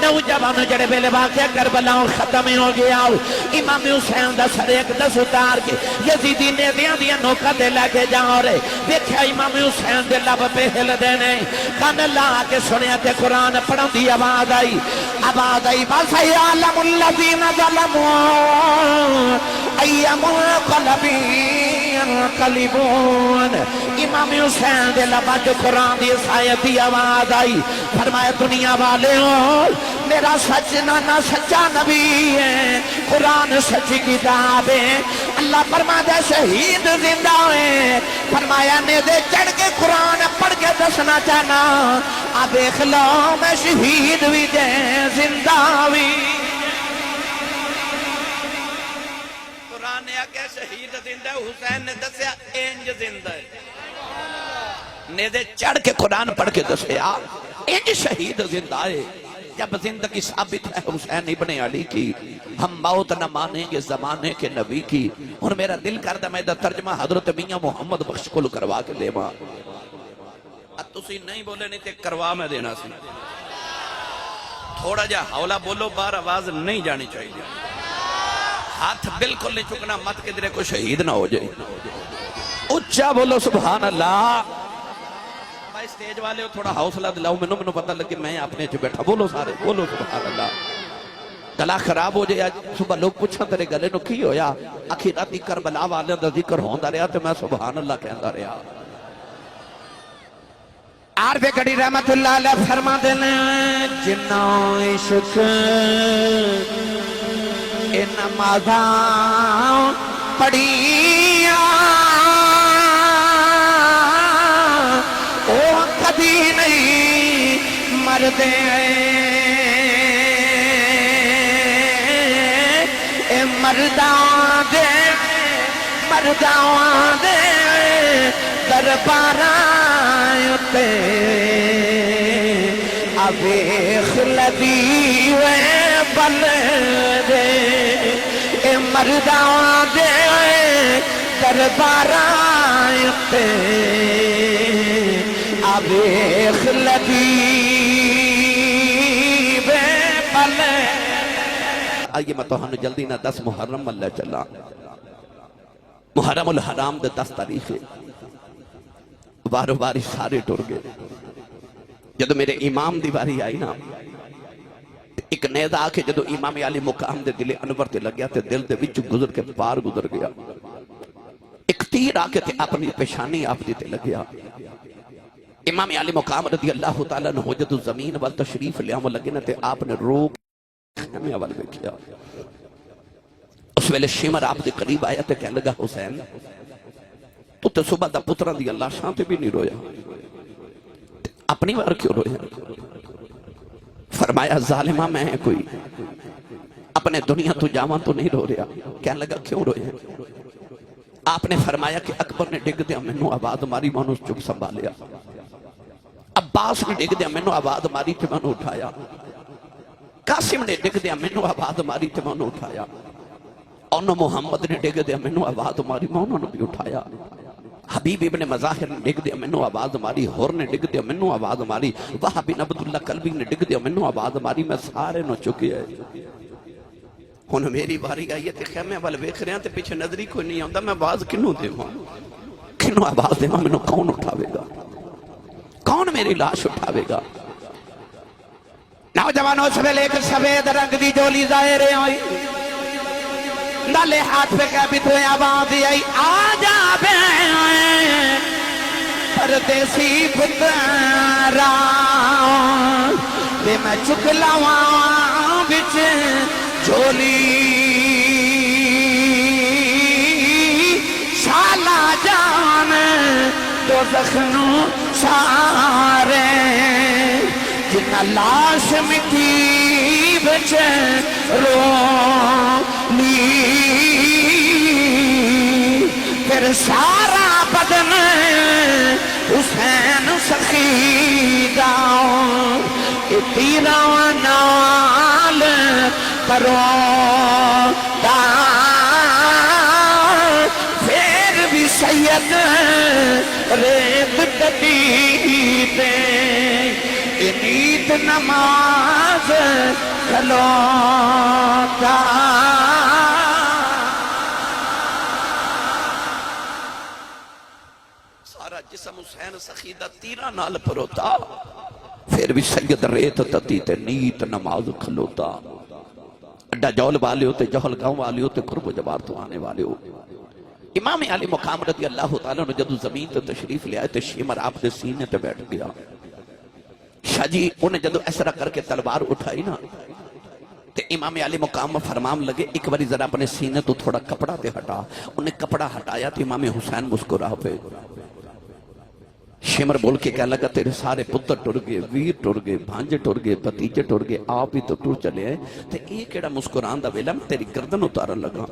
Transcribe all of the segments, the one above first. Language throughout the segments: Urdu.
نوجوان جڑے ویلے واقعہ کربلا ختم ہو گیا امام حسین دا سر ایک دس اتار کے یزیدی نے دیاں نوکا دے لے کے جاؤ رہے دیکھا امام حسین دے لب پہ ہل دینے کان لا کے سنیا تے قرآن پڑھوں دی آواز آئی وَسَيَعْلَمُ الَّذِينَ ظَلَمُوا أَيَّ مُنقَلَبٍ يَنقَلِبُونَ امام حسین دے لبا جو قرآن دی آیت دی آواز آئی فرمایا دنیا والے ہو میرا سچ نانا سچا نبی ہے قرآن سچی کتاب ہے اللہ فرمایا شہید زندہ ہے فرمایا نے دے چڑھ کے قرآن پڑھ کے دسنا چاہنا اب دیکھ لو میں شہید بھی دے زندہ بھی قرآن نے آکے شہید زندہ حسین نے دسیا انج زندہ ہے نیدے چڑھ کے قرآن پڑھ کے دسیا انج شہید زندہ ہے جب زندگی ثابت ہے حسین ابن علی کی ہم موت نہ مانیں گے زمانے کے نبی کی اور میرا دل کردہ میں دا ترجمہ حضرت میاں محمد بخش کو کروا کے دے ماں اب تسی نہیں بولے نہیں تے کروا میں دینا سی تھوڑا جا حولہ بولو بار آواز نہیں جانی چاہیے ہاتھ بالکل نہیں چکنا مت کے درے کو شہید نہ ہو جائے اچھا بولو سبحان اللہ بھائی سٹیج والے ہو تھوڑا حوصلہ دلاؤ منو پتہ لگے میں اپنے چھ بیٹھا بولو سارے بولو سبحان اللہ گلا خراب ہو جائے صبح لوگ پوچھا تیرے گلے نو کی ہویا اخیراتی کربلا والے دا ذکر ہوندہ رہا تو میں سبحان اللہ کہندہ رہا عارف کڑی رحمت اللہ علیہ فرما دینے جنہ عشق نمازاں پڑھیاں او کبھی نہیں مردے اے مرداں دے درباراں تے ابیخ لدی وے بل دے اے مرداں دے درباراں تے ابیخ لدی وے بل آئیے میں تو ہنو جلدی نہ 10 محرم اللہ چلا محرم الحرام دے 10 تاریخ بارو باری سارے ٹور گئے جدو میرے امام دیواری آئی نا ایک نیدہ آکے جدو امام علی مقام دے دل انور تے لگیا تے دل دے وچ گزر کے پار گزر گیا ایک تیر آکے تے اپنی پیشانی آپ دیتے لگیا امام علی مقام رضی اللہ تعالیٰ نے جدو زمین وال تشریف لیا وہ لگے نا تے آپ نے روک ہمیں اول میں کیا اس ویلے شمر آپ دے قریب آیا تے کہنے لگا حسین تو تے صبح دا پتران دی اللہ شانتے بھی نہیں رویا اپنی بار کیوں رویا فرمایا ظالمہ میں کوئی اپنے دنیا تو جاواں تو نہیں رو رہا کہنے لگا کیوں رویا آپ نے فرمایا کہ اکبر نے ڈگ دیا منو آباد ماری مانو چپ سنبھالیا عباس نے ڈگ دیا منو آباد ماری تے منو اٹھایا قاسم نے ڈگ دیا منو آباد ماری تے منو اٹھایا انہوں محمد نے ڈگ دیا منو آباد ماری مانو نے بھی اٹھایا حبیب ابن مظاہر نے ڈگ دیا منو آواز ماری ہور نے ڈگ دیا منو آواز ماری وہاں بن عبداللہ قلبی نے ڈگ دیا منو آواز ماری میں سارے نو چکے ہیں ہن میری باری آئی ہے تے خیمے والے ویکھ رہے ہیں تے پیچھے نظری کوئی نہیں آندا میں آواز کنوں دیواں کنوں آواز دیواں منو کون اٹھاوے گا کون میری لاش اٹھاوے گا نوجوانوں سویلے ایک سفید رنگ دی جولی ظاہر ہوئی ڈالے ہاتھ پہ کہبی تو آواز آئی آجا بے پردیسی پترا بے میں چکلاواں بچ جولی شالا جان دو زخنوں سارے جنہ لاش مٹی بچ رونی پھر سارا بدن حسین سخیدہ تیرہ نال پروندہ پھر بھی سید ریت ڈٹی دے نیت نماز کھلوتا سارا جسم حسین سخی دا تیرا نال پروتا پھر بھی سید ریت تتی تے نیت نماز کھلوتا اڈا جول والے ہوتے جہل گاؤں والے ہوتے قرب و جوار تو آنے والے ہو امام علی مقام رضی اللہ تعالیٰ نے جدو زمین تے تشریف لے آئے تے شیمر آپ دے سینے تے بیٹھ گیا شاہ جی انہیں جدو ایسرا کر کے تلوار اٹھائی نا تے امام علی مقام فرمام لگے ایک باری ذرا اپنے سینے تو تھوڑا کپڑا تے ہٹا انہیں کپڑا ہٹایا تے امام حسین مسکرا پہ شمر بول کے کہنے لگا تیرے سارے پتر ٹر گئے ویر ٹر گئے بھانجے ٹر گئے بتیجے ٹر گئے آپ ہی تو ٹر چلے ہیں تے ایک ایڑا مسکران دا ویلا میں تیری گردن اتارن لگا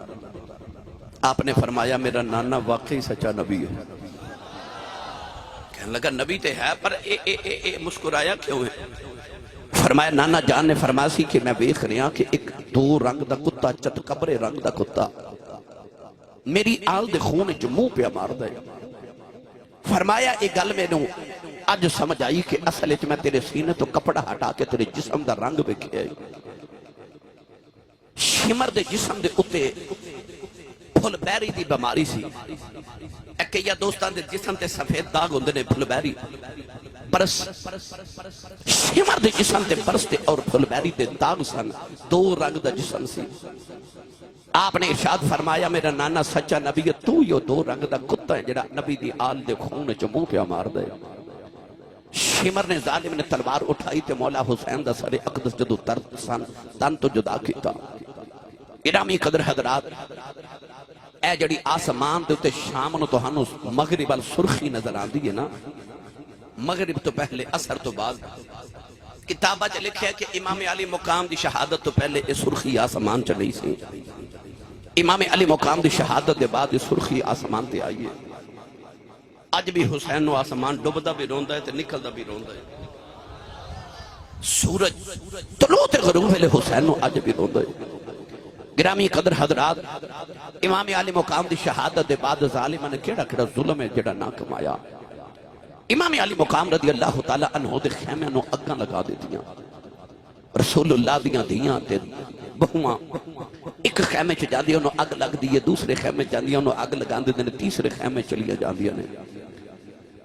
آپ نے فرمایا میرا نانا واقعی سچا نبی ہے کہنے لگا نبی تے ہے پر مسکرایا کیوں ہے فرمایا نانا جان نے فرمایا سی کہ میں بیخ رہا کہ ایک دو رنگ دا کتا چت کبرے رنگ دا کتا میری آل دے خون جموں پہ مار دے فرمایا ایک گل میں نو آج سمجھ آئی کہ اصل اچھ میں تیرے سینے تو کپڑا ہٹا کے تیرے جسم دا رنگ بکھے آئی شمر دے جسم دے اتے پھل بیری دی بماری سی ایک یا دوستان دے جسم دے سفید داغ ہوندے نے پھل بیری برس شمر دے جسم دے برس دے اور پھل بیری دے داغ سن دو رنگ دا جسم سی آپ نے ارشاد فرمایا میرا نانا سچا نبی ہے تو یہ دو رنگ دا کتا ہے جڑا نبی دی آل دے خون چموں پہ مار دے شمر نے ظالم نے تلوار اٹھائی تے مولا حسین دا سر اقدس جدو تن تو جدا کیتا گرامی قدر حضرات اے جڑی آسمان دے تے شام نو تو ہنو مغرب السرخی نظر آن دی ہے نا مغرب تو پہلے اثر تو بعد کتابہ چ لکھے کہ امام علی مقام دی شہادت تو پہلے اس سرخی آسمان چلی سی امام علی مقام دی شہادت دے بعد سرخی آسمان تے آئیے آج بھی حسین نو آسمان ڈوبدا بھی روندا ہے تے نکلدا بھی روندا ہے سورج طلوع تے غروب ویلے حسین نو آج بھی روندا ہے گرامی قدر حضرات امام علی مقام دی شہادت دے بعد ظالماں نے کیڑا کیڑا ظلم ہے جڑا نہ کمایا امام علی مقام رضی اللہ تعالیٰ عنہ دے خیمے نو اگاں لگا دیتیاں رسول اللہ دیاں دیاں تے بہواں ایک خیمے چ جاندیاں انہوں اگ لگ دیئے دوسرے خیمے جاندیاں انہوں اگ لگا دیئے تیسرے خیمے چلیے جاندیاں نے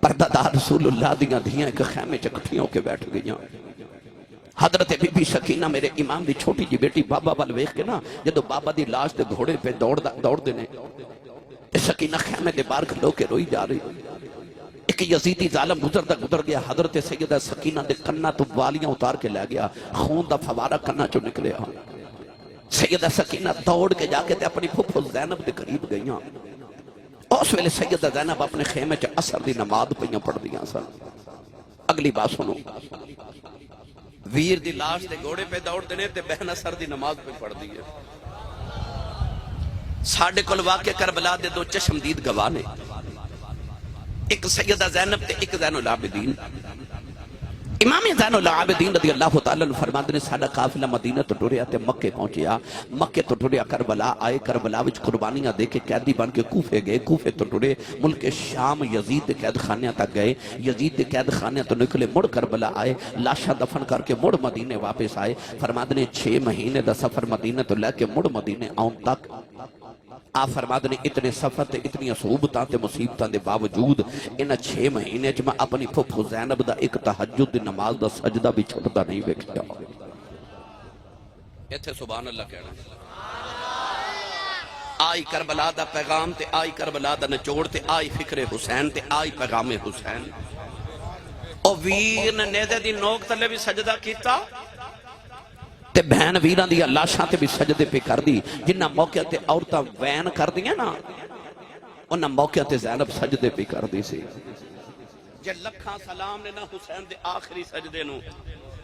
پردہ دار رسول اللہ دیاں دیاں ایک خیمے چ کٹھیوں کے بیٹھ گئیاں حضرت بی بی سکینہ میرے امام دی چھوٹی جی بیٹی بابا وال ویکھ کے نا جدو بابا دی لاش تے گھوڑے پہ دوڑ دینے سکینہ خیمے دے باہر کھلو کے روئی جا رہی ایک یزیدی ظالم گزر گیا حضرت سیدہ سکینہ دے کنہ تو والیاں اتار کے لے گیا خون دا فوارہ کنہ چو نکلے سیدہ سکینہ دوڑ کے جا کے تے اپنی پھپھو زینب دے قریب گئیاں اس ویلے سیدہ زینب اپنے خیمے چ اثر دی نماز پہیاں پڑھ دیاں سن اگلی بات سنو ویر دی لاش دے گھوڑے پہ دوڑ دینے تے بہن اثر دی نماز پہ پڑھ دیئے ساڑھے کل واقع کربلا دے دو چشمدید گواہ نے ایک سیدہ زینب تے ایک زین العابدین امام زین العابدین رضی اللہ تعالیٰ نے فرماتے نے ساڑھا قافلہ مدینہ تو ٹوریا تے مکے پہنچیا مکے تو ٹوریا کربلا آئے کربلا وچ قربانیاں دے کے قیدی بن کے کوفے گئے کوفے تو ٹورے ملک شام یزید دے قید خانیاں تک گئے یزید دے قید خانیاں تو نکلے مڑ کربلا آئے لاشا دفن کر کے مڑ مدینے واپس آئے فرماتے نے 6 مہینے دا سفر مدینہ تو لے کے مڑ مدینے آن تک آپ فرماتے نے اتنے سفر تے اتنی صعوبتاں تے مصیبتاں دے باوجود انہاں 6 مہینے چ میں اپنی پھپھو زینب دا ایک تہجد دی نماز دا سجدہ بھی چھٹدا نہیں ویکھیا ایتھے سبحان اللہ کہنا آئی کربلا دا پیغام تے آئی کربلا دا نچوڑ تے آئی فکر حسین تے آئی پیغام حسین او ویر نے نیزے دی نوک تلے بھی سجدہ کیتا تے بہن ویران دی اللہ شاہ تے بھی سجدے پہ کر دی جنہ موقع تے عورتاں وین کر دیا نا انہ موقع تے زینب سجدے پہ کر دی سی جے لکھاں سلام نے نا حسین دے آخری سجدے نو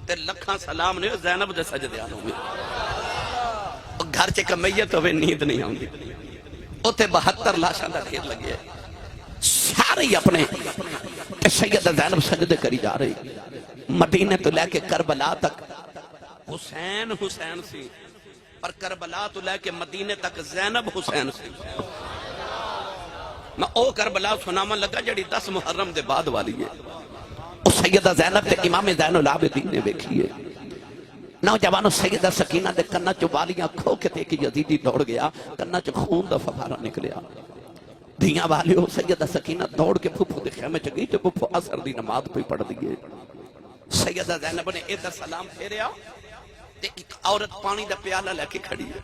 تے لکھاں سلام نے زینب دے سجدے آنو میں گھر چے کمیت ہوئے نیند نہیں آن دی او تے 72 لاشاں دا ڈھیر لگے سارے ہی اپنے سیدہ زینب سجدے کری جا رہی مدینے تو لے کے کربلا تک حسین حسین سی اور کربلا تو لے کے مدینے تک زینب حسین سی میں او کربلا سناما لگا جڑی 10 محرم دے بعد والی ہے او سیدہ زینب تے امام زین العابدین نے بیکھی ہے نوجوانوں سیدہ سکینہ دے کنہ چو والیاں کھو کے تے کہ یزیدی دوڑ گیا کنہ چو خون دا فوارہ نکلیا دھیاں والیوں سیدہ سکینہ دوڑ کے پھپھو دے خیمے چگی جو پھپھو اثر دی نماز پہ پڑھ دیئے سیدہ زینب نے ادھر سلام پھیریا ایک عورت پانی دا پیالہ لے کے کھڑی ہے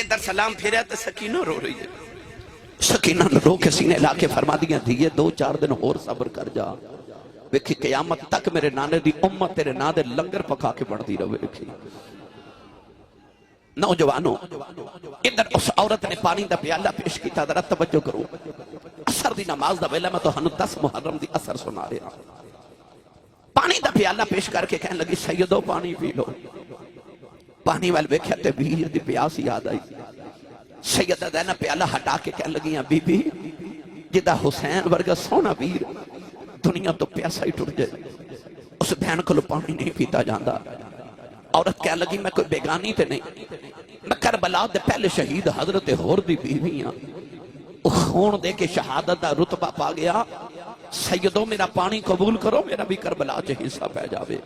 ادھر سلام پھیریا تو سکینہ رو رہی ہے سکینہ نے رو کے سینے لا کے فرما دیا دیئے 2-4 دن اور صبر کر جا ویکھی قیامت تک میرے نانے دی امت تیرے نا دے لنگر پکا کے بڑھ دی رہو ویکھی نوجوانوں ادھر اس عورت نے پانی دا پیالہ پیش کی ذرا توجہ کرو اثر دی نماز دا ویلہ میں تو ہنو 10 محرم دی اثر سنا رہا پانی دا پیالہ پیش کر کے کہنے لگی سیدو پانی پی لو پانی والے ویکھتے بھی دی پیاس یاد آئی سیدہ زینب پیالہ ہٹا کے کہنے لگیاں بی بی جدہ حسین ورگا سونا بیر دنیا تو پیاسا ہی ٹوٹ جائے اس بہن کو پانی نہیں پیتا جاندہ عورت کہنے لگی میں کوئی بیگانی تے نہیں میں کربلا دے پہلے شہید حضرت ہور دی بیویاں خون دے کے شہادت دا رتبہ پا گیا سیدوں میرا پانی قبول کرو میرا بھی کربلا چے حصہ پہ جاوے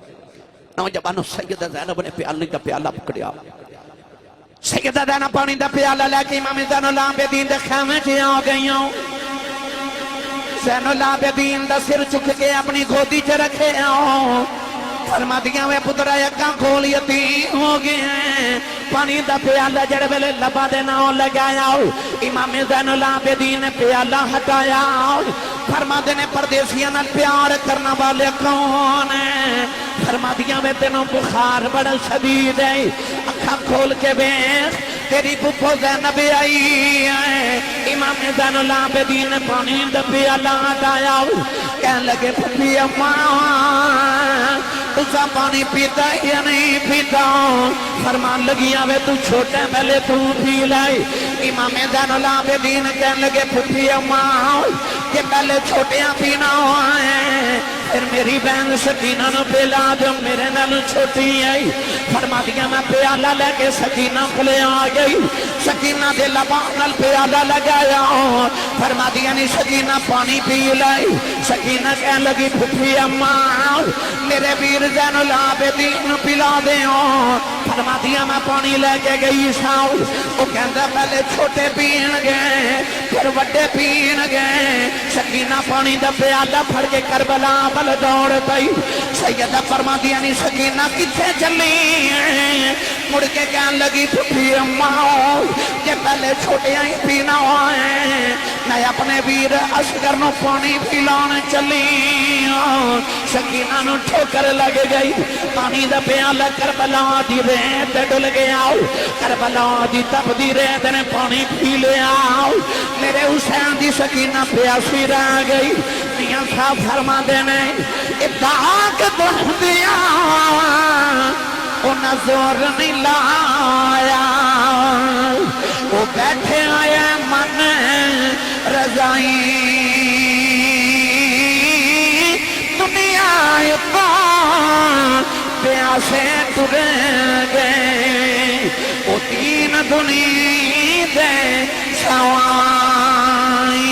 نوجوانوں سیدہ زینب نے پیالے کا پیالہ پکڑیا سیدہ زینب پانی دا پیالہ لے کے امام زین العابدین دے خیمے چے آ گئیوں زین العابدین دا سر چک کے اپنی گودی چے رکھے آؤں فرما دیا میں پترہ یکاں کھول یتیم ہو گئے ہیں پانی دا پیالہ جڑ ویلے لبا دینا لگایا امام زین العابدین پیالہ ہٹایا فرما دینے پردیسیاں نال پیار کرنا والے کون ہیں فرما دیا میں تینوں بخار بڑا شدید ہے اکھا کھول کے بیخ تیری پپو زینب آئی ہے امام زین العابدین پانی دا پیالہ ہٹایا کہنے لگے پپی اماں تُسا پانی پیتا یا نہیں پیتا فرمان لگی آوے تو چھوٹے پہلے تو پی لائی امام زین العابدین کہنے لگے پھپی اماں کہ پہلے چھوٹیاں پینا ہوئے پھر میری بہن سکینہ نو پلا جو میرے نال چھوٹی آئی فرما دیا میں پیالہ لے کے سکینہ کھلے آ گئی سکینہ دے لبان نال پیالہ لگایا فرما دیا نہیں سکینہ پانی پی لائی سکینہ کہنے لگی پھپی اماں میرے بیر زین العابدین پلا دے فرما دیا میں پانی لے کے گئی ساؤ وہ کہندہ پہلے چھوٹے پین گئے پھر وڈے پین گئے سکینہ پانی دا پیالہ پھڑ کے کربلا بل دوڑ پئی سیدہ فرما دیا نہیں سکینہ کتھے چلی مڑ کے کہنے لگی پھپی اماں کہ پہلے چھوٹے ہی پینا ہوئے میں اپنے ویر اصغر نو پانی پلانے چلی سکینہ نو ٹھوکر لگ گئی پانی دا پیالہ کربلا دی ریت ڈل گیا کربلا دی تب دی ریت نے پانی پی لیا میرے حسین دی سکینہ پیاسی رہ گئی میاں صاحب فرما دینے اداک دن دیا انہاں زور نہیں لایا وہ بیٹھے آئے من رضائی دنیا پیاسے تر گئے وہ تین دنیا دے سوائی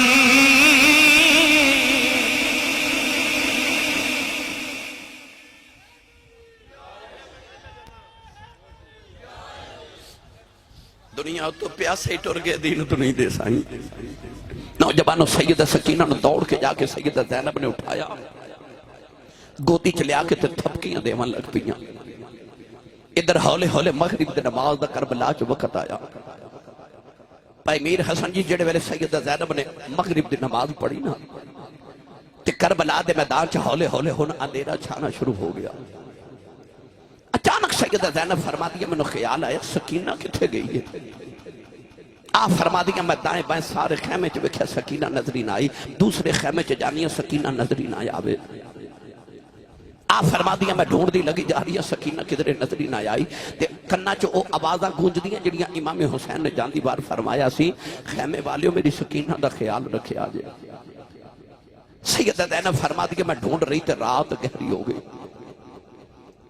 دنیا تو پیاسے ٹر گئے دین تو نہیں دے سائیں نوجوانوں سیدہ سکینہ نے دوڑ کے جا کے سیدہ زینب نے اٹھایا گودی چلے آ کے تے تھپکیاں دیوان لگ پیاں ادھر ہولے ہولے مغرب دے نماز دا کربلا چ وقت آیا بھائی میر حسن جی جڑے ویلے سیدہ زینب نے مغرب دی نماز پڑھی نا تے کربلا دے میدان چ ہولے ہولے ہن اندھیرا چھانا شروع ہو گیا اچانک سیدہ زینب فرما دیا میں نے خیال آیا سکینہ کتھے گئی ہے آپ فرما دیا میں دائیں بائیں سارے خیمے چ ویکھیا سکینہ نظری نہ آئی دوسرے خیمے چ جانی سکینہ نظری نہ آوے آپ فرما دیا میں ڈھونڈ دی لگی جا رہی ہے سکینہ کدھرے نظری نہ آئی تے کنا چو او آوازاں گونج دیاں جڑیاں امام حسین نے جاندی بار فرمایا سی خیمے والیوں میری سکینہ دا خیال رکھے آجے سیدہ زینب فرما دیا میں ڈھونڈ رہی تے رات گہری ہو گئی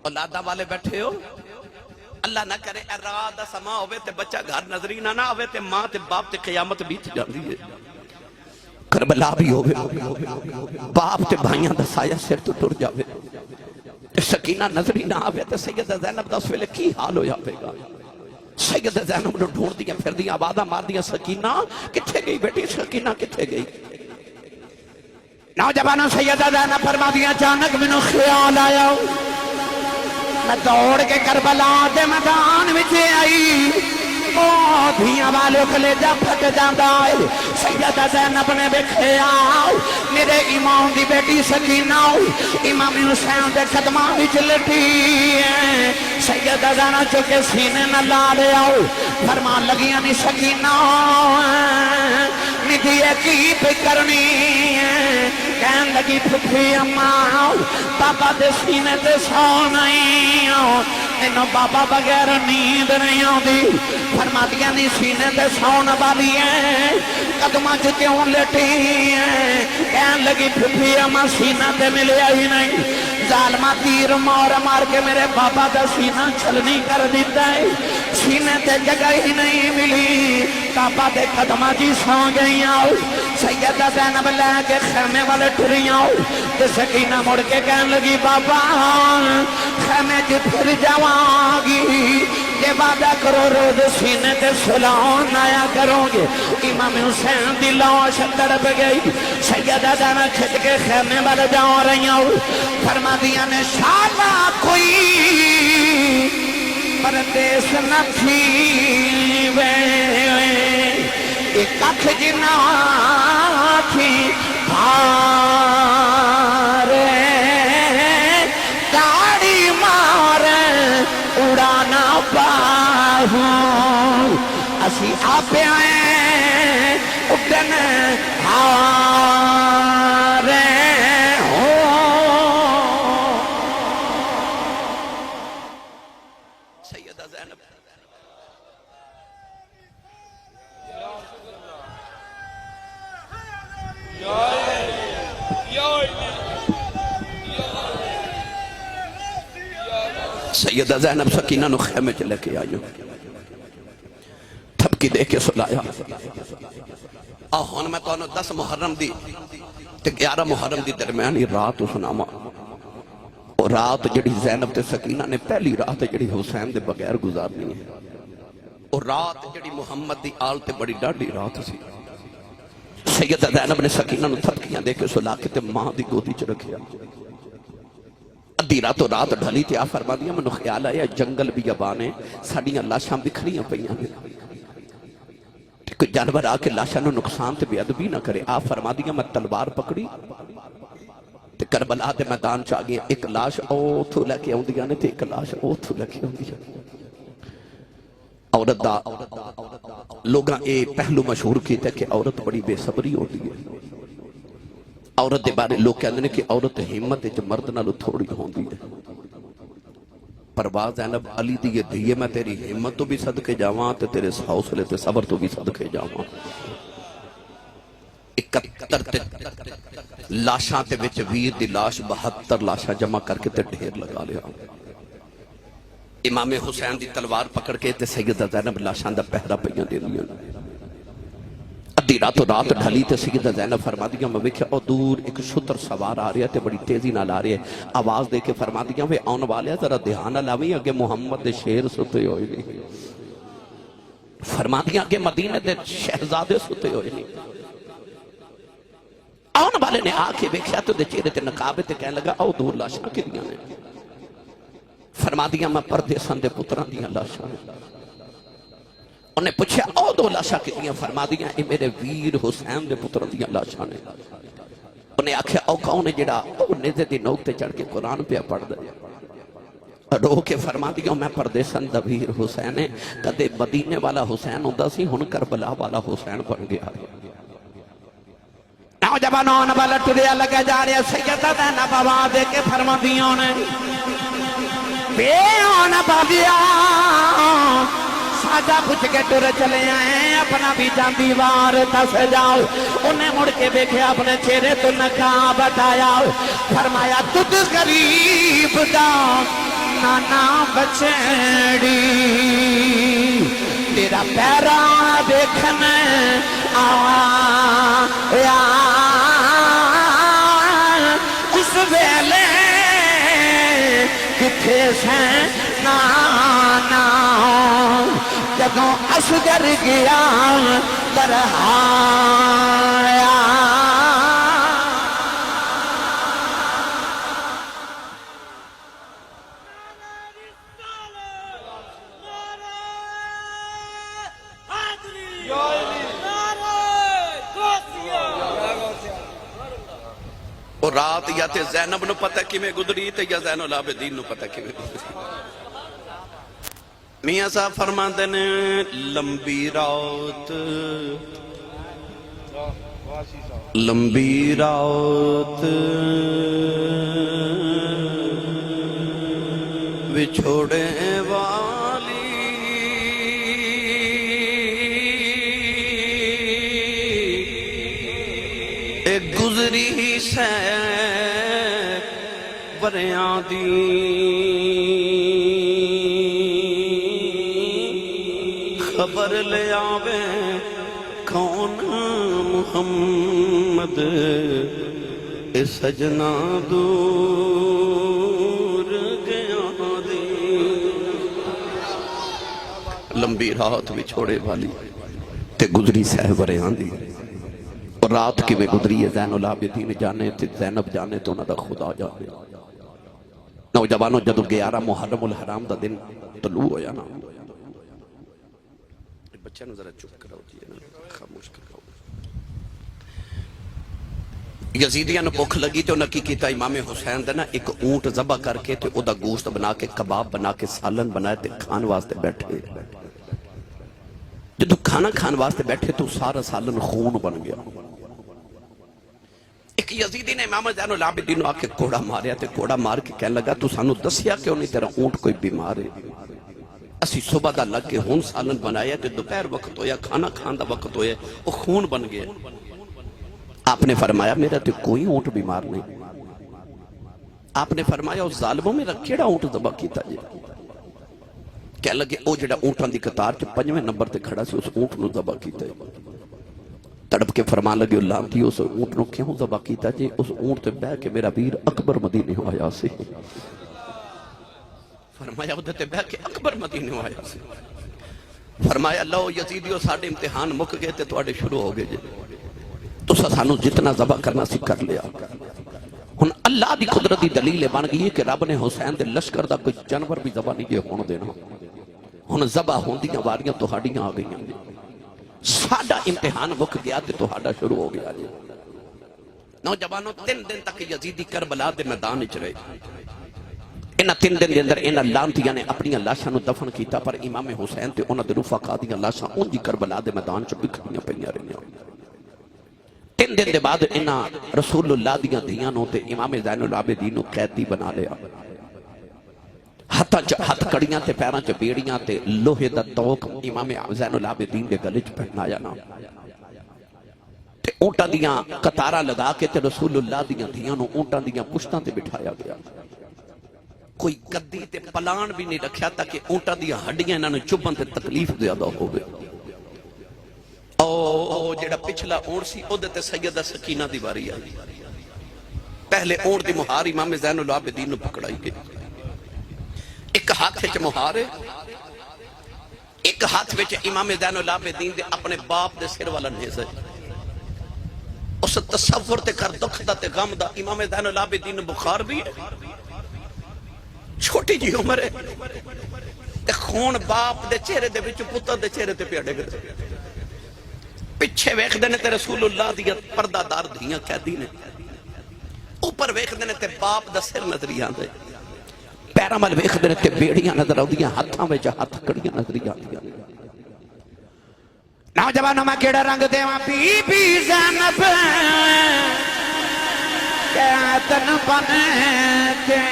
اولادہ والے بیٹھے ہو اللہ نہ کرے ارادہ سما ہوئے تے بچہ گھر نظری نہ ہوئے تے ماں تے باپ تے قیامت بیت جاندی ہے کربلا بھی ہوئے باپ تے بھائیاں دا سایہ سر تو ٹر جاوے سکینہ نظر ہی نہ آوے تو سیدہ زینب دا اس ویلے کی حال ہو جاوے گا. سیدہ زینب نے ڈھونڈ دیا پھر دیا آوازاں مار دیا سکینہ کتھے گئی بیٹی سکینہ کتھے گئی. نوجوانوں سیدہ زینب فرما دیا اچانک مینوں خیال آیا میں دوڑ کے کربلا دے میدان وچ آئی دھیاں والے کلیجہ پھٹ جاندا ہے. سیدہ زینب نے ویکھیا میرے امام دی بیٹی سکینہ امام حسین دے قدماں وچ لٹی ہے. سیدہ زینب چکے سینے نہ لا لیا فرمان لگیاں نی سکینہ ندی کی پہ کرنی ہے. کہن لگی پھپھی اماں بابا دے سینے تے سو نہیں انہوں بابا بغیر نیند نہیں آدھی. فرما دیا نہیں سینے تے سون والی ہے قدمہ کیوں لٹی ہے. کہن لگی پھپھی اماں سینہ تے ملیا ہی نہیں ظالمہ تیر مار کے میرے بابا دا سینہ چھلنی کر دیتا ہے. سینے تے جگہ ہی نہیں ملی بابا دے قدمہ جی سو گئی آؤ. سیدہ زینب لے کے خیمے والے ٹری آؤ تے سکینہ مڑ کے کہن لگی بابا خیمے جی پھر جاواں گی یہ وعدہ کرو روز سینے تے سلان آیا کرو گے. امام حسین دی لاش تڑپ گئی. سیدہ زینب کھچ کے خیمے والے جا رہی ہوں فرما دیا نے شالا کوئی پردیس نہ تھی وے ایک اکھ جنا تھی بھارے گاڑی مارے اڑانا پاہوں اسی آپ آئیں اڑن ہارے سیدہ زینب سیدہ زینب سکینہ نو خیمے چلے کے آئیوں تھپکی دے کے سلایا. آہون میں تو 10 محرم دی تے 11 محرم دی درمیانی رات سناما. اور رات جڑی زینب تے سکینہ نے پہلی رات جڑی حسین دے بغیر گزارنی ہے. اور رات جڑی محمد دی آل تے بڑی ڈاڑی رات سی. سیدہ زینب نے سکینہ نو تھپکیاں دے کے سلا کے تے ماں دی گودی چ رکھیا. ادھی رات و رات ڈھلی تھی. آپ فرما دیا منو خیال آیا جنگل بھی ابانے ساڑیاں لاشاں بکھریاں پئیاں نے کوئی جانور آ کے لاشاں نو نقصان تے بے ادبی نہ کرے. آپ فرما دیا میں تلوار پکڑی تے کربلا دے میدان چاہ گیا. ایک لاش اوتھو لے کے آؤندیاں نے تے ایک لاش اوتھو لے کے آؤندیاں. عورت دا لوگاں اے پہلو مشہور کیتے کہ عورت بڑی بے صبری ہوتی ہے. عورت دے بارے لوگ کہتے ہیں کہ عورت ہمت جو مرد نالو تھوڑی ہوندی ہے. پرواز زینب علی دی یہ دھیے میں تیری ہمت تو بھی صدقے جاواں تے تیرے حوصلے تے صبر تو بھی صدقے جاواں. 71 لاشاں تے وچ ویر دی لاش 72 لاشاں جمع کر کے تے ڈھیر لگا لیا. امام حسین دی تلوار پکڑ کے تے سیدہ زینب لاشاں دا پہرا پئیاں دے دیاں. ادھی رات و رات ڈھلی تے سیدہ زینب فرما دیا میں ویکھیا او دور ایک شتر سوار آ رہا ہے تے بڑی تیزی نال آ رہی ہے. آواز دے کے فرما دیا وے آن والے ذرا دھیان لاویں اگے محمد دے شیر ستے ہوئے نہیں. فرما دیا کہ مدینے دے شہزادے ستے ہوئے نہیں. آن والے نے آ کے ویکھیا تو دے چہرے تے نقاب تے کہنے لگا او دور لاشاں کدیاں نے. فرما دیا میں پردیساں دے پتراں دیاں لاشاں. انہیں پوچھا او دو لاشاں کتنیاں. فرما دیا اے میرے ویر حسین دے پتر دیاں لاشاں نے. انہیں آکھیا او کون ہے جڑا او نیزے دی نوک تے چڑھ کے قرآن پہ پڑھ دے. رو کے فرما دیا میں پردیسن دا ویر حسین ہے. کدے مدینے والا حسین ہوندا سی ہن کربلا والا حسین بن گیا. نوجوانوں والا ٹریا لگا جا رہا. سیدہ زینب آواز دے کے فرما دیا نے بے آن بابیا ساجا پوچھ کے ٹر چلے آئے اپنا بھی جان دیوار دس جاؤ. انہیں مڑ کے دیکھے اپنے چہرے تو نقاب ہٹایا. فرمایا تجھ غریب دا نانا بچڑی تیرا پیرا دیکھنے آیا اس ویلے حسین نانا جدوں اصغر گیا درہایا اور رات یا تے زینب نو پتہ کیویں گزری تے یا زین العابدین نو پتہ کیویں گزری میاں صاحب فرماندے نے لمبی رات وچھوڑے والی ایک گزری سے وریاں دی خبر لے آوے کون محمد اے سجنا دور گیا دی لمبی رات بھی چھوڑے والی تے گزری سہ وریاں دی اور رات کی میں گزری ہے زین العابدین جانے تے زینب جانے تو انہاں دا خدا جانے نوجوانوں جدو 11 محرم الحرام دا دن طلوع ہویا نا بچہ نو ذرا چپ کراؤ جی خاموش کراؤ یزیدیاں نو بھوک لگی تے انہاں کی کیتا امام حسین دا نا ایک اونٹ ذبح کر کے تے او دا گوشت بنا کے کباب بنا کے سالن بنائے تے کھان واسطے بیٹھے جدو کھانا کھان واسطے بیٹھے تو سارا سالن خون بن گیا ایک یزیدی نے امام زین العابدین آ کے کوڑا ماریا تے کوڑا مار کے کہنے لگا تو سانو دسیا کیوں نہیں تیرا اونٹ کوئی بیمار ہے اسی صبح دا لگ کے ہون سالن بنایا تے دوپہر وقت ہویا کھانا کھان دا وقت ہویا وہ خون بن گیا آپ نے فرمایا میرا تے کوئی اونٹ بیمار نہیں آپ نے فرمایا اس ظالموں میرا کیڑا اونٹ ذبح کیتا جی کہہ لگے او جڑا اونٹاں دی قطار چ 5ویں نمبر تے کھڑا سی اس اونٹ نو ذبح کیتا ہے تڑپ کے فرمان لگے اللہ کی اس اونٹ نو کیوں ذبح کیتا جی اس اونٹ تے بہ کے میرا ویر اکبر مدینے آیا سی فرمایا ادھر تے بہ کے اکبر مدینے آیا سی فرمایا لو یزیدیو ساڑھے امتحان مک گئے تے تواڈے شروع ہو گئے جی تو سانو جتنا ذبح کرنا سی کر لیا ہن اللہ دی قدرت دی دلیل بن گئی ہے کہ رب نے حسین دے لشکر دا کوئی جانور بھی ذبح نہیں جے ہون دینا ہن ذبح ہوندیاں واریاں تہاڈیاں آ گئیاں ساڈا امتحان مک گیا تے تہاڈا شروع ہو گیا جی نوجوانوں 3 دن تک یزیدی کربلا دے میدان وچ رہے انہاں 3 دن دے اندر انہاں لعنتیاں نے اپنی لاشاں نو دفن کیتا پر امام حسین تے انہاں دے رفقا دیاں لاشاں اونجی کربلا دے میدان چ بکھریاں پئیاں رہیاں 3 دن دے بعد انہاں رسول اللہ دیاں دھیاں نو تے امام زین العابدین نو قیدی بنا لیا ہاتھ کڑیاں تے پیراں چ بیڑیاں تے لوہے دا توق امام زین العابدین دے گلے چ پہنایا نا تے اونٹاں دیاں قطاراں لگا کے تے رسول اللہ دیاں دھیاں نو اونٹاں دیاں پشتاں تے بٹھایا گیا کوئی گدی تے پلان بھی نہیں رکھیا تاکہ اونٹاں دیاں ہڈیاں انہاں نوں چبھن تے تکلیف زیادہ ہوے او جڑا پچھلا اونٹ سی اودے تے سیدہ سکینہ دی واری آئی پہلے اونٹ دی مہار امام زین العابدین نو پکڑائی گئی ایک ہاتھ وچ مہار ہے ایک ہاتھ وچ امام زین العابدین دے اپنے باپ دے سر والا نیزہ ہے اس تصور تے کر دکھ دا تے غم دا امام زین العابدین بخار بھی ہے چھوٹی جی عمر ہے تے خون باپ دے چہرے دے وچ پتر دے چہرے تے پیا ڈگ رہے پیچھے ویکھدے نے تے رسول اللہ دی پردہ دار دھیاں قیدی نے اوپر ویکھدے نے تے باپ دا سر نظر آندے پیراں ول ویکھدے نے تے بیڑیاں نظر آندیاں ہاتھاں وچ ہاتھ کڑیاں نظر آندیاں نوجوانوں میں کیڑا رنگ دیواں بی بی زینب قیدن بن کے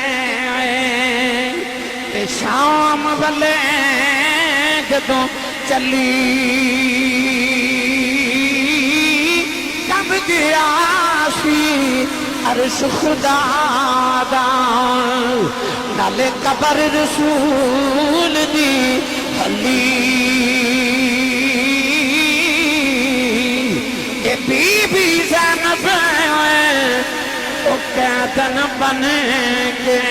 شام والے جدوں چلی کب گیا سی عرش خدا دا نالے قبر رسول دی حلی اے بی بی زینب او قیدن بن کے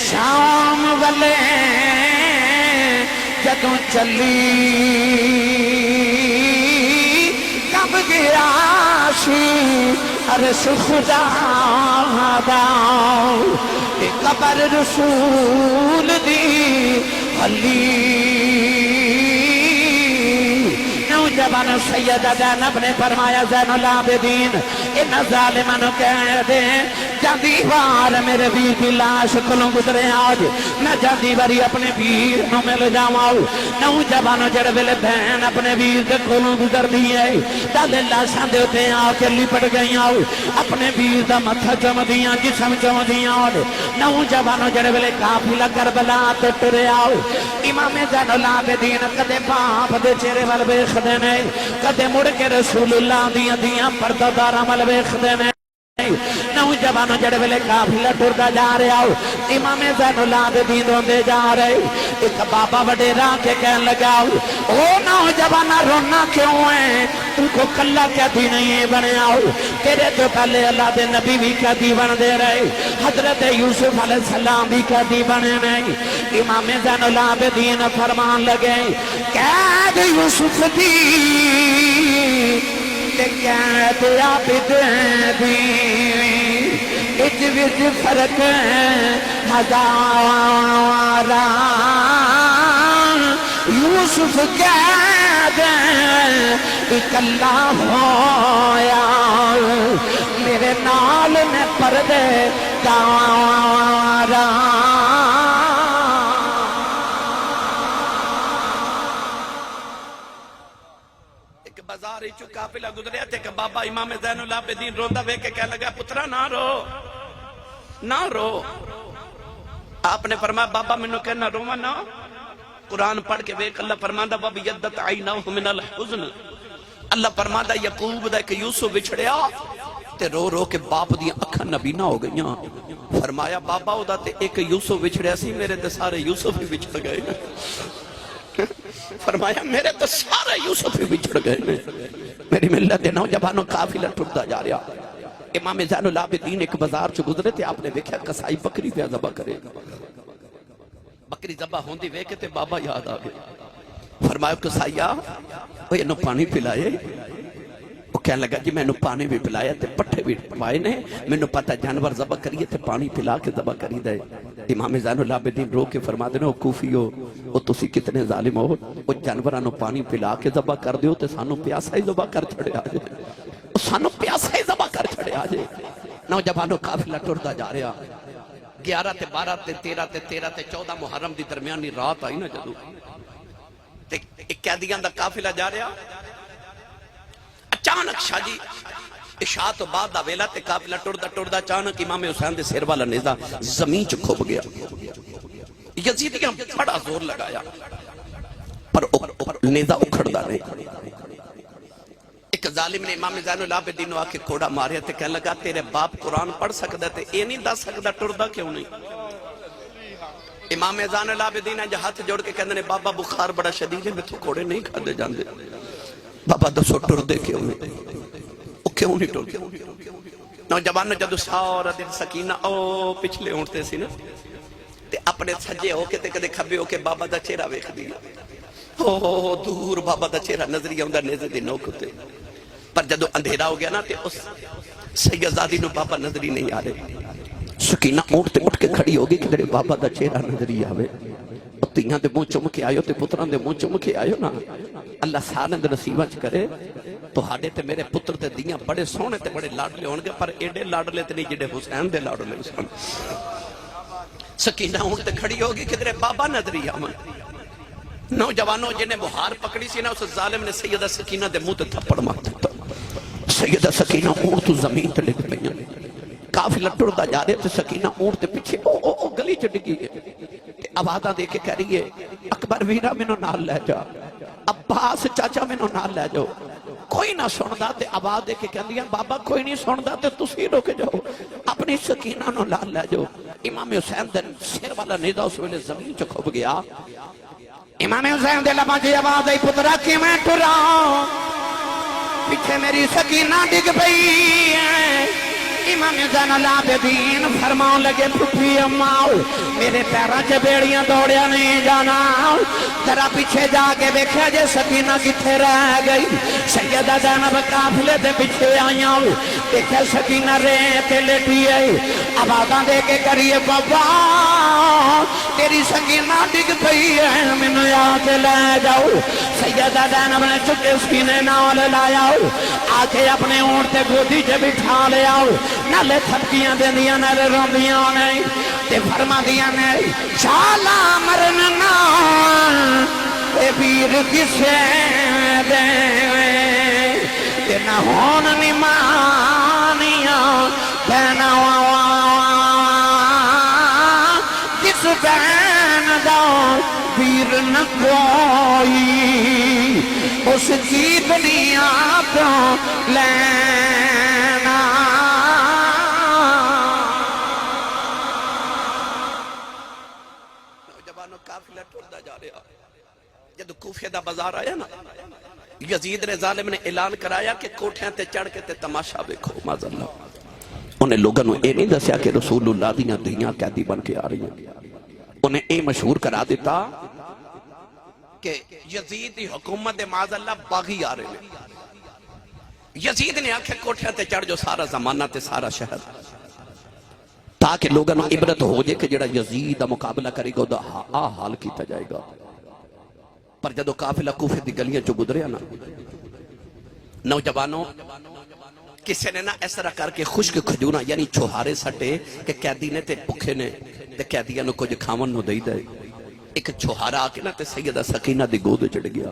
شام والے جدوں چلی کب گیا سی عرش خدا دا قبر رسول دی علی نوجوان سیدہ زینب نے فرمایا زین العابدین ان ظالمانوں کہہ دے جاندی وار میرے ویر کی لاش کلوں گزرے آج میں جاندی واری اپنے ویر نو مل جاؤں نوجوانوں جڑ ویلے بہن اپنے ویر دے کلوں گزر دیئے ڈالے لاشاں دے ہوتے آ کے لپٹ گئی آؤ اپنے ویر دا متھا چم دیاں جسم چم دیاں نوجوانوں جڑ ویلے قافلہ کربلا تے ٹرے آؤ امام زین العابدین کدے باپ دے چہرے ول ویکھدے نے کدے مڑ کے رسول اللہ دیاں دیاں پردہ داراں ول ویکھدے نے نوجوانوں جڑے ویلے قافلہ ٹردا جا رہا ہو امام زین العابدین روندے جا رہے ایک بابا وڈے راہ کے کہنے لگا او نوجوانا رونا کیوں ہے تم کو کلا کہتی نہیں بنیا ہو تیرے تو پہلے اللہ دے نبی بھی کہتی بن دے رہے حضرت یوسف علیہ السلام بھی کہتی بنے نہیں امام زین العابدین فرمان لگے قید یوسف دی قید عابد دی اج وچ فرق ہزارا یوسف قید اکلا ہویا میرے نال نے پردے دارا بازار ہی چکا پلا گزریا تھے کہ بابا امام زین العابدین روندا وے کے کہنے لگا پترا نہ رو آپ نے فرمایا بابا منو کہنا روما نہ قرآن پڑھ کے ویک اللہ فرماندا وَبِيَدَّتْ عَيْنَاهُ مِنَ الْحُزْنِ اللہ فرماندا یعقوب دا کہ یوسف بچھڑیا تے رو رو کے باپ دی اکھاں نبینا ہو گئیاں فرمایا بابا او دا تے ایک یوسف بچھڑیا سی میرے تے سارے یوسف ہی بچھڑ گئے فرمایا میرے تو سارے یوسف ہی بچھڑ گئے میری ملت نوجوانوں قافلہ ٹردا جا رہا امام زین العابدین ایک بازار چ گزرے تے آپ نے دیکھا کسائی بکری پہ ذبح کرے بکری ذبح ہوندی ویکھے تے بابا یاد آ گئے فرمایا کسائیا او اینو پانی پلائے وہ کہنے لگا جی میں نے پانی بھی پلایا تے پٹھے بھی پائے نے میں نے پتا جانور ذبح کریے تے پانی پلا کے ذبح کری دے امام زین العابدین رو کے فرما دینا کوفیو وہ تسی کتنے ظالم ہو وہ جانورانو پانی پلا کے ذبح کر دیو تے سانو پیاسا ہی ذبح کر چھڑے آجے سانو پیاسا ہی ذبح کر چھڑے آجے نوجوانو قافلہ ٹردا جا رہا 11 تے 12 تے 13 تے 13 تے 14 محرم دی درمیانی رات آئی نا جدو تے ایک قیدیاں دا قافلہ جا رہا اچانک شاہ جی عشاء تو بعد دا ویلا تے قافلہ ٹردا اچانک امام حسین دے سیر والا نیزہ زمین چ کھب گیا یزیدیاں بڑا زور لگایا پر نیزہ اکھڑدا نہیں ایک ظالم نے امام زین العابدین آ کے کوڑا ماریا تے کہنے لگا تیرے باپ قرآن پڑھ سکدا تے اے نہیں دس سکدا ٹردا کیوں نہیں امام زین العابدین جو ہاتھ جوڑ کے کہندے نے بابا بخار بڑا شدید ہے میں تو کوڑے نہیں کھادے جاندے بابا دسو ٹردے کیوں نہیں وہ کیوں نہیں ٹردے نوجوان جدو سارا دن سکینہ او پچھلے اونٹتے سی نا تے اپنے سجے ہو کے تے کدے کھبے ہو کے بابا دا چہرہ ویکھ دیا او دور بابا دا چہرہ نظری آندا نیزے دی نوک تے پر جدو اندھیرا ہو گیا نا تے اس سیدزادی نو بابا نظری نہیں آ رہے سکینہ اونٹتے اٹھ کے کھڑی ہوگی کہ بابا دا چہرہ نظری آوے تیاں دے منہ چم کے آئیو تے پتران دے منہ چم کے آئیو نا اللہ سارے دے نصیبہ چ کرے تو ہاڑے تے میرے پتر تے دیاں بڑے سونے تے بڑے لاڈلے ہونگے پر ایڈے لاڈلے تے نہیں جڑے حسین دے لاڈلے سن سکینہ اونٹ تے کھڑی ہوگی کہ تیرے بابا نظری آمن نوجوانوں جنہیں بہار پکڑی سی نا اس ظالم نے سیدہ سکینہ دے منہ تے تھپڑ مار دیتا سیدہ سکینہ اونٹ تو زمین تے لگ پئیاں قافلہ ٹردا جا رہے تے سکینہ اونٹ تے پیچھے او گلی چ ڈگی ہے آوازاں دے کے کہہ رہی ہے اکبر ویرا مینوں نال لے جا عباس چاچا مینوں نال لے جاؤ کوئی نہ سندا تے آواز دے کے کہندیاں بابا کوئی نہیں سندا تے تسی رک جاؤ اپنی سکینہ نو نال لے جاؤ امام حسین دے سر والا نیزہ اس ویلے زمین چ کھب گیا امام حسین دے لباں دی آواز آئی پترا کیویں ٹراں پیچھے میری سکینہ ڈگ پئی ہے امام زین العابدین فرمان لگے پھپھی اماں میرے پیروں چ بیڑیاں دوڑیا نہیں جانا، ذرا پیچھے جا کے دیکھا جے سکینہ کتھے رہ گئی۔ سیدہ زینب قافلے دے پیچھے آئیاں، دیکھا سکینہ ریت تے لیٹی ہے، آوازاں دے کے کریے بابا تیری سکینہ ڈگ پئی ہے مینوں آ کے لے جاؤ۔ سیدہ زینب نے چکے سکینے نال لایا، آ کے اپنے اونٹ تے گودی چ بٹھا لیا، نالے تھپکیاں دیندیاں نالے روندیاں نہیں تے فرما دیاں نے شالا مرنا اے ویر کسے دے تے نہ ہون نمانیاں بہنا جس بہن دا ویر نہ کوئی اس کی دنیا تو لینا۔ نوجوانوں قافلہ ٹردا جا رہا، جب کوفے دا بازار آیا نا، یزید نے ظالم نے اعلان کرایا کہ کوٹھیاں تے چڑھ کے تے تماشا دیکھو۔ معاذاللہ انہیں لوگوں نے یہ نہیں دسیا کہ رسول اللہ دیاں دھیاں قیدی بن کے آ رہی ہیں، انہیں یہ مشہور کرا دیتا کہ یزید دی حکومت معاذاللہ باغی آ رہے ہیں۔ یزید نے آنکھیں کوٹھیاں تے چڑھ جو سارا زمانہ تے سارا شہر، تاکہ لوگوں نے عبرت ہو جائے کہ جڑا یزید دا مقابلہ کرے گا دا حال کیتا جائے گا۔ پر جدو قافلہ کوفے دی گلیاں چو گزریا نا، نوجوانوں کسی نے نا اس طرح کر کے خشک کھجوراں یعنی چھوہارے سٹے کہ قیدی نے تے بکھے نے تے قیدیاں نو کچھ کھاون نو دئی دے، ایک چھوہارا آ کے نا تے سیدہ سکینہ دی گود چڑھ گیا۔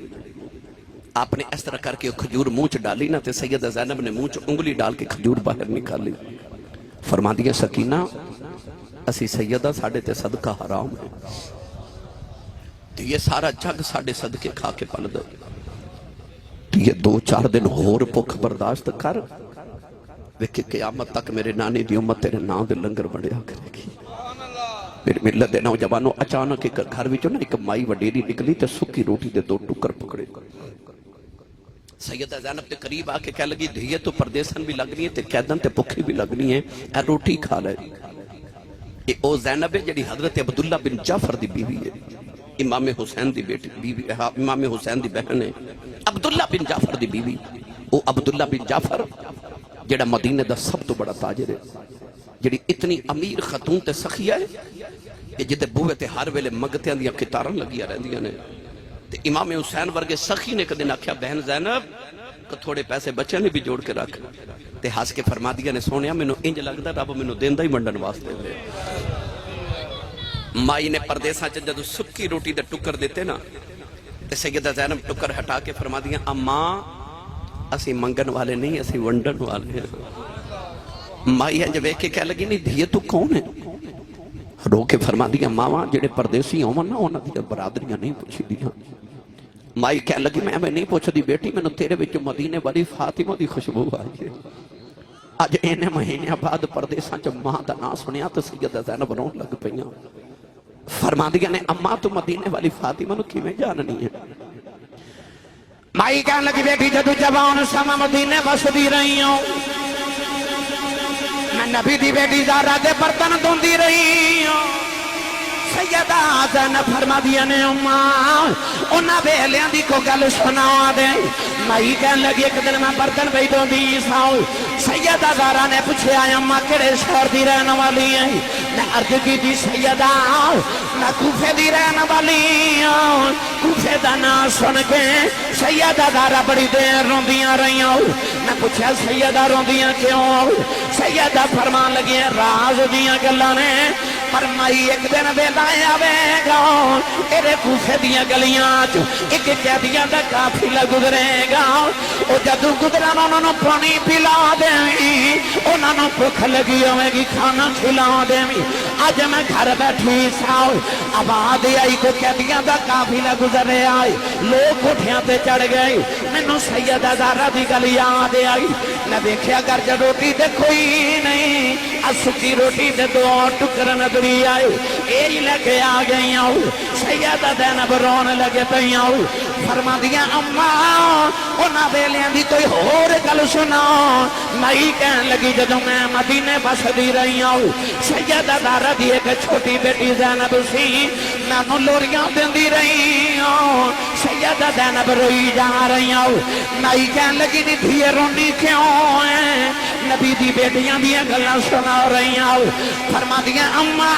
آپ نے اس طرح کر کے کھجور منہ چ ڈالی نا تے سیدہ زینب نے منہ چ انگلی ڈال کے کھجور باہر نکالی، فرما دیا سکینہ اسی سیدہ ساڑھے تے صدقہ حرام ہے، تو یہ سارا جگ ساڑھے صدقے کھا کے پل دے، تو یہ 2-4 دن ہور پک برداشت کر، ویکھے قیامت تک میرے نانی دی امت تیرے نام دے لنگر بڑھیا کرے گی۔ میرے ملت دے نوجوانوں اچانک ایک گھر وچوں نا ایک مائی وڈیری نکلی تے سکی روٹی دے 2 ٹکر پکڑے۔ سیدہ زینب تے قریب آ کے کہہ لگی دھیے تو پردیسن بھی لگنی ہے تے قیدن تے بکھی بھی لگنی ہے، اے روٹی کھا لے۔ یہ او زینب ہے جڑی حضرت عبداللہ بن جعفر دی بیوی ہے، امام حسین دی بیٹی بیوی، امام حسین دی بہن ہے، عبداللہ بن جعفر دی بیوی۔ او عبداللہ بن جعفر جڑا مدینہ دا سب تو بڑا تاجر ہے، جڑی اتنی امیر خاتون تے سخیہ ہے کہ جدے بوے تے ہر ویلے مگتیاں دیاں قطاراں لگیاں رہندیاں نے، تے امام حسین ورگے سخی نے کدے آکھیا بہن زینب کہ تھوڑے پیسے بچے نے بھی جوڑ کے رکھ، تے ہس کے فرما دیا نے سونیا مینوں انج لگدا رب مینوں دیندا ہی ونڈن واسطے ہے۔ مائی نے پردیساں چ جدوں سکی روٹی دے ٹکر دیتے نا تے سیدہ زینب ٹکر ہٹا کے فرما دیا اماں اسی منگن والے نہیں اسی ونڈن والے ہیں۔ مائی انج ویکھ کے کہہ لگی نہیں دھیے تو کون ہے؟ رو کے فرما دیا ماواں جڑے پردیسی ہون نا انہاں دی برادریاں نہیں پوچھی دیاں۔ مائی کہہ لگی میں نہیں پوچھ دی بیٹی مینوں تیرے وچ مدینے والی فاطمہ دی خوشبو آئی ہے۔ اج اینے مہینے بعد پردیساں چ ماں دا نام سنیا تو سیدہ زینب رون لگ پئیاں۔ فرما دیا نے اماں تو مدینے والی فاطمہ نو کیویں جاننی ہے؟ مائی کہنے لگی بیٹی جدو جوان سما مدینے وسدی رہی ہوں، میں نبی دی بیٹی زہرا دے برتن دھوندی رہی ہوں۔ سیدہ زینب فرما دیا نے اماں انہاں ویلیاں دی کو گل سنا دے۔ مائی کہنے لگی ایک دن میں برتن پئی دھوندی ساں، سیدہ زہرا نے پوچھیا اماں کیڑے شہر دی رہن والی ہے؟ میں عرض کی تھی سیدہ میں کوفے دی رہن والی ہوں۔ کوفے دا نام سن کے سیدہ زہرا بڑی دیر روندیاں رہیاں۔ میں پوچھا سیدہ روندیاں کیوں؟ سیدہ فرمان لگی راز دیاں گلاں نے، فرمائی ایک دن ویلا آوے گا تیرے کوفے دیاں گلیاں چ ایک قیدیاں دا قافلہ گزرے گا، او جدوں گزرا انہاں نوں پانی پلا دیں، انہاں نوں بھوک لگی ہوے گی کھانا کھلا دیں، اج میں گھر بیٹھی سا آواز آئی کو قیدیاں دا قافلہ گزرے آئے لوگ کوٹھیاں تے چڑھ گئے مینوں سیدہ زہرا دی گل یاد آئی میں دیکھیا گھر چ روٹی تے کوئی نہیں سکی روٹی تے دو ٹکر نظری آئے یہی لے کے آ گئی سیدہ زینب رون لگے پئی فرما دیا اماں انہاں ویلیاں دی کوئی ہور گل سنا میں کہن لگی جدوں میں مدینے بسدی رہی سیدہ زہرا دی ایک چھوٹی بیٹی زینب سی میں انہوں لوریاں دیندی رہی سیدہ زینب روئی جا رہی میں کہن لگی نہیں دھیے رونی کیوں ہے نبی دی بیٹیاں دیا گلاں سنا رہی فرما دیا اماں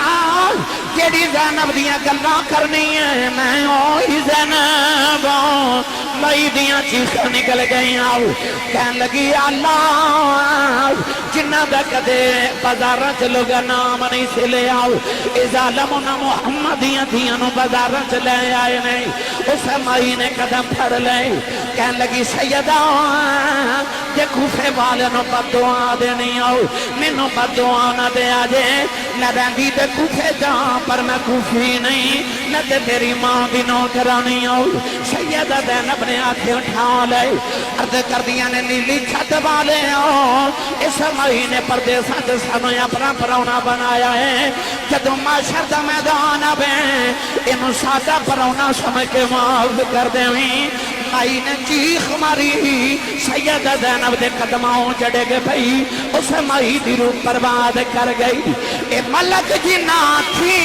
کیڑی زینب دیا گلاں کرنی ہے میں اوہی زینب مئی دیا چیخاں نکل گئی کہن لگی اللہ جنہ دا کدے بازاراں چ لوگ نام نہیں سے لے اے ظالمنا محمد دیاں نو بازاراں چ لے آئے نہیں اس مائی نے قدم پھڑ لے کہن لگی سیدہ جے کوفے والے نو بددعا دینی مینوں بددعا نہ دے آجے نہ رہندی تے کوفے جاں پر میں کوفی نہیں نہ تے تیری ماں دی نوکرانی سیدہ زینب نے آنکھیں اٹھا لے عرض کر دیا نے نیلی چھت والے اس مہینے پردیساں تے سانوں اپنا پرونا بنایا ہے جدوں معاشر دا میدان آوے انہوں سادہ پرونا سمجھ کے معاف کر دیویں مائی نے چیخ ماری سیدہ زینب دے قدماں جڑے گے بھئی اس مائی دی روح برباد کر گئی اے ملک جنہ تھی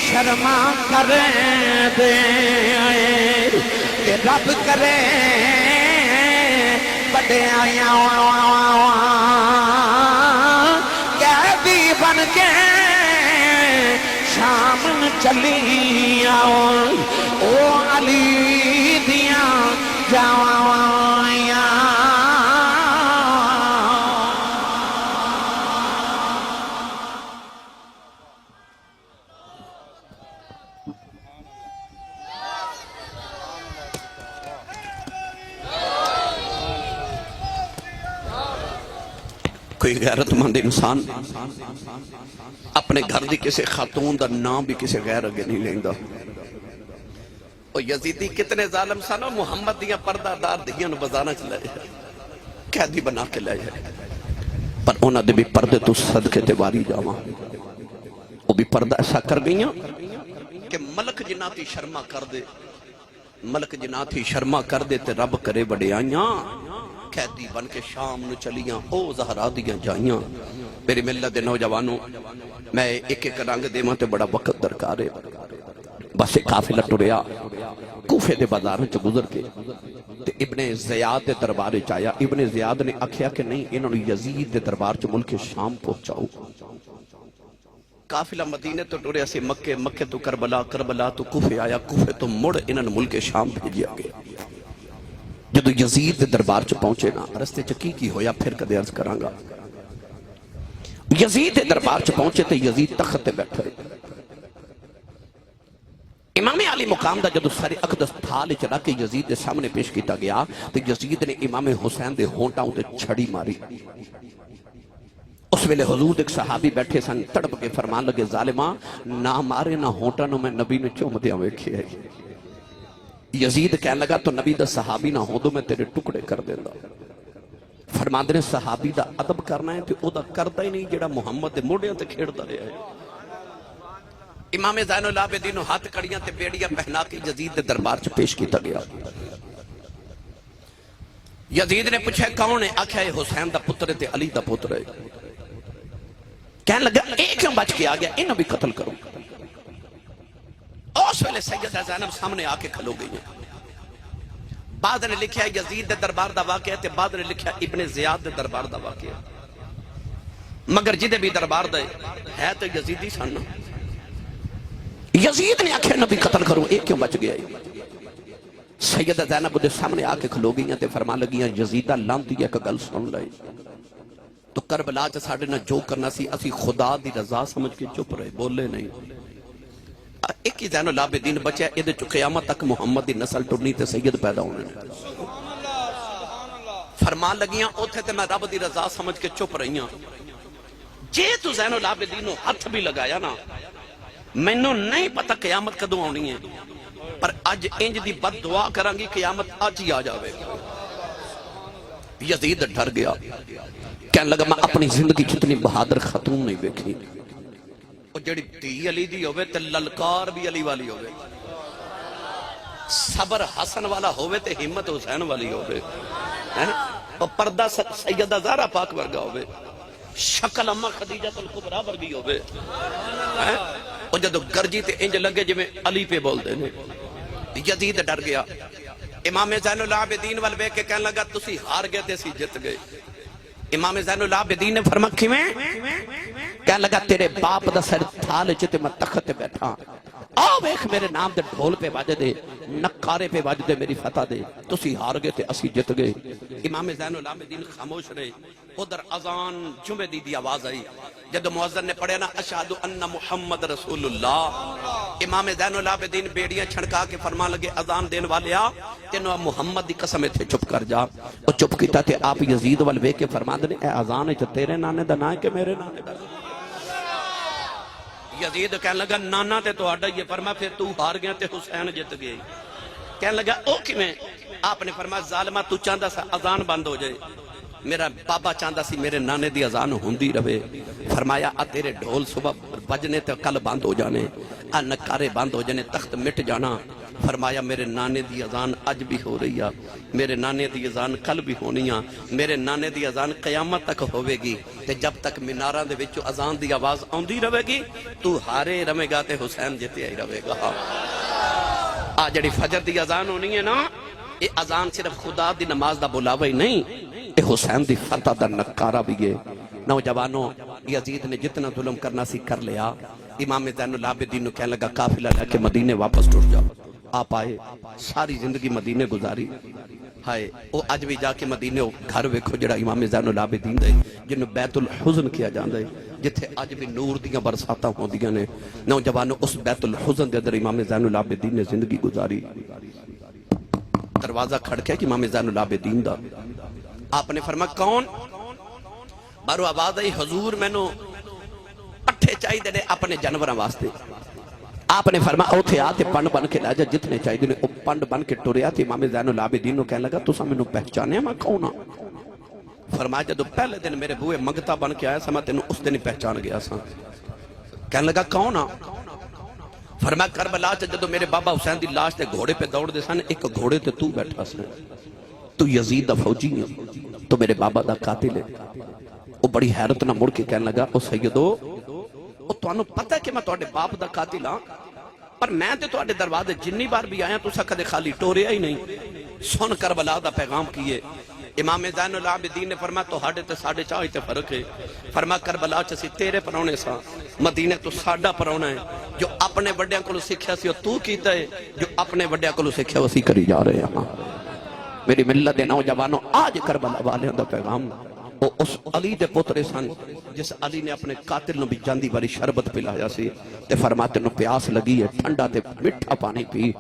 شرما کریں دے رب کرے بڑے آیا قیدی بن کے شام چلی آؤ او علی دیاں جاوائیاں کوئی غیرت مند انسان اپنے گھر دی کسی خاتون دا نام بھی کسی غیر اگے نہیں لیندہ اور یزیدی کتنے ظالم سانو محمد دیاں پردہ دار دیاں نو بزانا چلائے قیدی بنا کے لائے پر انہاں دے بھی پردے تو صدقے تے واری جاواں وہ بھی پردہ ایسا کر گئیاں کہ ملک جناتی شرما کر دے ملک جناتی شرما کر دے تے رب کرے بڑے آئیاں قیدی بن کے شام نو چلیاں او زہرا دیاں جائیاں میری ملت دے نوجوانوں میں ایک ایک رنگ دے ماں تے بڑا وقت درکار ہے بس ایک قافلہ ٹریا کوفے دے بازار چ گزر کے تے ابن زیاد دے دربار چایا ابن زیاد نے آکھیا کہ نہیں انہوں نے یزید دے دربار چ ملک شام پہنچاؤ قافلہ مدینے تو ٹریا سی مکے مکے تو کربلا کربلا تو کوفے آیا کوفے تو مڑ انہوں نے ملک شام بھیجیا گیا جدو یزید دے دربار چ پہنچے نا رستے چ کی ہویا پھر کدے عرض کرانگا یزید دے دربار چ پہنچے تے یزید تخت تے بیٹھے امام علی مقام دا جدو سارے اقدس تھال چلا کے یزید دے سامنے پیش کیتا گیا تو یزید نے امام حسین دے ہونٹاں تے چھڑی ماری اس ویلے حضور ایک صحابی بیٹھے سن تڑپ کے فرمان لگے ظالماں نہ مارے نہ ہونٹاں نو میں نبی نے چوم دیا ویکھے ہے یزید کہنے لگا تو نبی دا صحابی نہ ہو دو میں تیرے ٹکڑے کر دیندہ فرماندے نے صحابی دا ادب کرنا ہے تو او دا کرتا ہی نہیں جڑا محمد دے موڑیاں تے کھیڑتا رہا ہے امام زین العابدین ہاتھ کڑیاں تے بیڑیاں پہنا کے یزید دے دربار چ پیش کیتا گیا یزید نے پوچھا کون ہے آکھیا ہے حسین دا پتر تے علی دا پتر ہے کہنے لگا ایک کیوں بچ کے آ گیا انہوں بھی قتل کروں اس ویلے سیدہ زینب سامنے آ کے کھلو گئی ہیں بعد نے لکھیا یزید دے دربار دا واقعہ تے بعد نے لکھیا ابن زیاد دے دربار دا واقعہ مگر جدے بھی دربار دے ہے تو یزیدی سن یزید نے آکھے نبی قتل کروں ایک کیوں بچ گیا سیدہ زینب دے سامنے آ کے کھلو گئی ہیں تے فرما لگیاں یزیدہ لانتی ایک گل سن لائے تو کربلا چ ساڈے نال جو کرنا سی اسی خدا دی رضا سمجھ کے چپ رہے بولے نہیں ایک ہی زین العابدین بچہ ہے ادھے چو قیامت تک محمد دی نسل ٹرنی تے سید پیدا ہونے فرمان لگیاں اوتھے تے میں رب دی رضا سمجھ کے چپ رہیاں جے تو زین العابدین نو ہاتھ بھی لگایا نا، مینوں نہیں پتہ قیامت کدوں آنی ہے، پر اج انج دی بد دعا کرانگی قیامت اج ہی آ جاوے۔ یزید ڈر گیا، کہنے لگا میں اپنی زندگی جتنی بہادر خاتون نہیں دیکھی، وہ جڑی دھی علی دی ہوئے تے للکار بھی علی والی ہوئے، صبر حسن والا ہوئے تے ہمت حسین والی ہوئے، اور پردہ سیدہ زہرا پاک ورگا ہوئے، شکل اماں خدیجہ الکبریٰ ورگی ہوئے، اور جدو گرجی تے انج لگے جو میں علی پہ بول دینے۔ یزید ڈر گیا، امام زین العابدین والوے کے کہنے لگا تسی ہار گئے تے سی جت گئے۔ امام زین العابدین نے فرما کھویں؟ کہنے لگا تیرے باپ دا سر تھال چتے میں تخت بیٹھا، آو ایک میرے نام دے ڈھول پہ باج دے، نکارے پہ باج دے، میری فتح دے، تسی ہار گئے تے اسی جت گئے۔ امام زین العابدین خاموش رہے۔ ادھر اذان جمعہ دی آواز آئی، جب مؤذن نے پڑھے نا اشہدو ان محمد رسول اللہ، امام زین العابدین بیڑیاں چھڑکا کے فرمان لگے اذان دین والے آ تینوں محمد دی قسم تھے چپ کر جا۔ وہ چپ کیتا تے آپ یزید والوے کے فرمان دے اے اذان ہے تیرے نانے دا نا ہے کہ میرے نانے دا؟ یزید کہنے لگا نانا تے تو آڈا یہ فرما پھر تو ہار گیا تے حسین جت گئے۔ کہنے لگا او کیویں؟ آپ نے فرمایا ظالمہ تو چاہندا سا اذان بند ہو جائے، میرا بابا چاہندا سی میرے نانے دی اذان ہوندی رہے۔ فرمایا آ تیرے ڈھول صبح بجنے تے کل بند ہو جانے، آ نکارے بند ہو جانے، تخت مٹ جانا۔ فرمایا میرے نانے دی اذان اج بھی ہو رہی ہے، میرے نانے دی اذان کل بھی ہونی ہے، میرے نانے دی اذان قیامت تک ہوئے گی، تے جب تک مناراں دے وچوں اذان دی آواز آندی رہے گی تو ہارے رہے گا تے حسین جتے ہی رہے گا۔ آ جڑی فجر دی اذان ہونی ہے نا، یہ اذان صرف خدا دی نماز دا بلاوا ہی نہیں، یہ حسین دی فتح دا نکارہ بھی ہے۔ نوجوانوں، یزید نے جتنا ظلم کرنا سی کر لیا۔ امام زین العابدین نے کہنے لگا قافلہ لے کے مدینے واپس ٹوٹ جاؤ۔ آپ آئے، ساری زندگی مدینے گزاری، ہائے وہ اج بھی جا کے مدینے گھر ویکھو جڑا امام زین العابدین دے جنہوں بیت الحزن کیا جاندے، جتھے اج بھی نور دیاں برساتاں ہوندیاں نے۔ نوجوانوں، اس بیت الحزن دے اندر امام زین العابدین نے زندگی گزاری۔ دروازہ کھڑکے کہ امام زین العابدین دا، آپ نے فرمایا کون؟ بارو آواز آئی حضور میں نو پٹھے چاہی دے اپنے جانوراں واسطے۔ آپ نے فرمایا اوتھے آتے پنڈ بن کے لاجا جتنے چاہی دے او پنڈ بن کے ٹوریا تھی۔ امام زین العابدین نو کہنے لگا تساں مینوں پہچانے میں کون ہاں؟ فرمایا جدو پہلے دن میرے بوئے منگتا بن کے آیا سا میں تینوں اس دن ہی پہچان گیا سا۔ کہنے لگا کون ہاں؟ فرمایا کربلا چ جدو میرے بابا حسین دی لاش تے گھوڑے پہ دوڑ دے سن، ایک گھوڑے تے تو بیٹھا سن، تو یزید دا فوجی ہے، تو میرے بابا دا قاتل ہے۔ وہ بڑی حیرت نہ مڑ کے کہنے لگا او سیدو، او تو پتہ ہے کہ میں تواڈے باپ دا قاتل ہاں، پر میں تے تواڈے دروازے جنی بار بھی آیا تساں کدے خالی ٹوریا ہی نہیں۔ سن کربلا دا پیغام کیے۔ امام زین العابدین نے فرمایا تو ہاڈے تے ساڈے چاہی تے فرق ہے۔ فرمایا کربلا چ سی تیرے پرونے سا، مدینے تو ساڈا پرونا ہے۔ جو اپنے بڑیاں کولوں سکھیا سی تو کیتا ہے، جو اپنے بڑیاں کولوں سکھیا اسی کری جا رہے ہیں۔ میری ملت دے نوجوانوں، آج کربلا والے دا پیغام وہ اس علی دے پترے سن جس علی نے اپنے قاتل نو بھی جاندی باری شربت پلایا سی، تے فرماتے نو پیاس لگی ہے، ٹھنڈا تے مٹھا پانی پی۔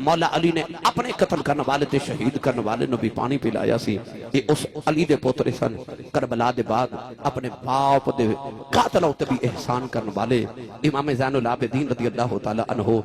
مولا علی نے اپنے قتل کرنے والے تے شہید کرنے والے نو بھی پانی پلایا سی۔ یہ اس علی دے پترے سن، کربلا دے بعد اپنے باپ دے قاتلوں تے بھی احسان کرنے والے امام زین العابدین رضی اللہ تعالی عنہ۔